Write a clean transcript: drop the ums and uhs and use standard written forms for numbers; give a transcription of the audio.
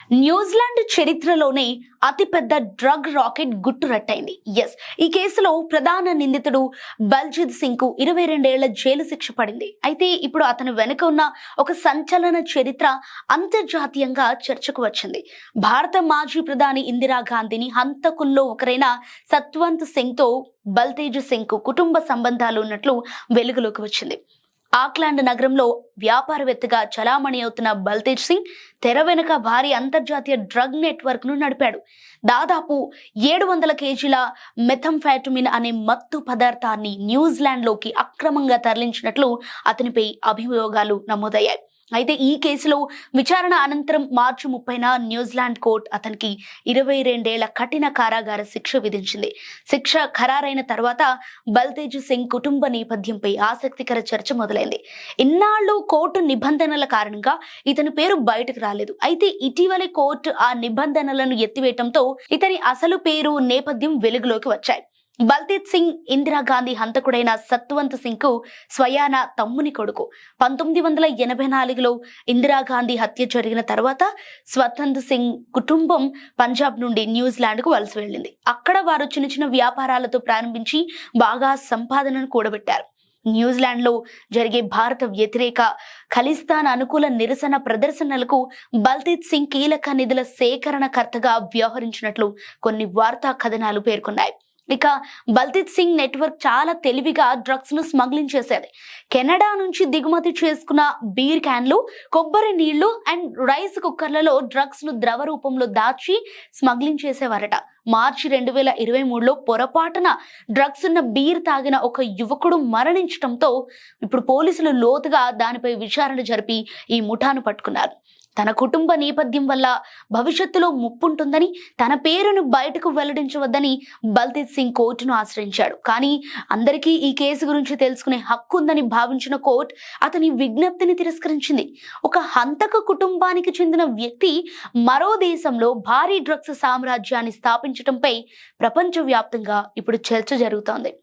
New Zealand చరిత్రలోనే అతిపెద్ద drug racket గుట్టురట్టయింది. Yes, ఈ కేసులో ప్రధాన నిందితుడు బల్జిద్ సింగ్ కు 22 ఏళ్ల జైలు శిక్ష పడింది. అయితే ఇప్పుడు అతని వెనుక ఉన్న ఒక సంచలన చరిత్ర అంతర్జాతీయంగా చర్చకు వచ్చింది. భారత మాజీ ప్రధాని ఇందిరాగాంధీని హంతకుల్లో ఒకరైన సత్వంత్ సింగ్ తో బల్తేజ్ సింగ్ కు కుటుంబ సంబంధాలు ఉన్నట్లు వెలుగులోకి వచ్చింది. ఆక్లాండ్ నగరంలో వ్యాపారవేత్తగా చలామణి అవుతున్న బల్తేజ్ సింగ్ తెర వెనుక భారీ అంతర్జాతీయ డ్రగ్ నెట్వర్క్ ను నడిపాడు. దాదాపు 700 కేజీల మెథంఫెటమిన్ అనే మత్తు పదార్థాన్ని న్యూజిలాండ్ లోకి అక్రమంగా తరలించినట్లు అతనిపై అభియోగాలు నమోదయ్యాయి. అయితే ఈ కేసులో విచారణ అనంతరం మార్చి 30న న్యూజిలాండ్ కోర్టు అతనికి 22 ఏళ్ల కఠిన కారాగార శిక్ష విధించింది. శిక్ష ఖరారైన తర్వాత బల్తేజ్ సింగ్ కుటుంబ నేపథ్యంపై ఆసక్తికర చర్చ మొదలైంది. ఇన్నాళ్లు కోర్టు నిబంధనల కారణంగా ఇతని పేరు బయటకు రాలేదు. అయితే ఇటీవలే కోర్టు ఆ నిబంధనలను ఎత్తివేయటంతో ఇతని అసలు పేరు, నేపథ్యం వెలుగులోకి వచ్చాయి. బల్తేజ్ సింగ్ ఇందిరాగాంధీ హంతకుడైన సత్వంత్ సింగ్ కు స్వయాన తమ్ముని కొడుకు. 1984లో ఇందిరాగాంధీ హత్య జరిగిన తర్వాత స్వతంత్ సింగ్ కుటుంబం పంజాబ్ నుండి న్యూజిలాండ్ కు వలస వెళ్ళింది. అక్కడ వారు చిన్న చిన్న వ్యాపారాలతో ప్రారంభించి బాగా సంపాదనను కూడబెట్టారు. న్యూజిలాండ్ లో జరిగే భారత వ్యతిరేక ఖలిస్తాన్ అనుకూల నిరసన ప్రదర్శనలకు బల్తేజ్ సింగ్ కీలక నిధుల సేకరణకర్తగా వ్యవహరించినట్లు కొన్ని వార్తా కథనాలు పేర్కొన్నాయి. ఇక బల్తేజ్ సింగ్ నెట్వర్క్ చాలా తెలివిగా డ్రగ్స్ ను స్మగ్లింగ్ చేసేది. కెనడా నుంచి దిగుమతి చేసుకున్న బీర్ క్యాన్లు, కొబ్బరి నీళ్లు అండ్ రైస్ కుక్కర్లలో డ్రగ్స్ ను ద్రవ రూపంలో దాచి స్మగ్లింగ్ చేసేవారట. మార్చి 2023లో పొరపాటున డ్రగ్స్ ఉన్న బీర్ తాగిన ఒక యువకుడు మరణించడంతో ఇప్పుడు పోలీసులు లోతుగా దానిపై విచారణ జరిపి ఈ ముఠాను పట్టుకున్నారు. తన కుటుంబ నేపథ్యం వల్ల భవిష్యత్తులో ముప్పుంటుందని, తన పేరును బయటకు వెల్లడించవద్దని బల్తేజ్ సింగ్ కోర్టును ఆశ్రయించాడు. కానీ అందరికీ ఈ కేసు గురించి తెలుసుకునే హక్కు ఉందని భావించిన కోర్టు అతని విజ్ఞప్తిని తిరస్కరించింది. ఒక హంతక కుటుంబానికి చెందిన వ్యక్తి మరో దేశంలో భారీ డ్రగ్స్ సామ్రాజ్యాన్ని స్థాపించడంపై ప్రపంచవ్యాప్తంగా ఇప్పుడు చర్చ జరుగుతోంది.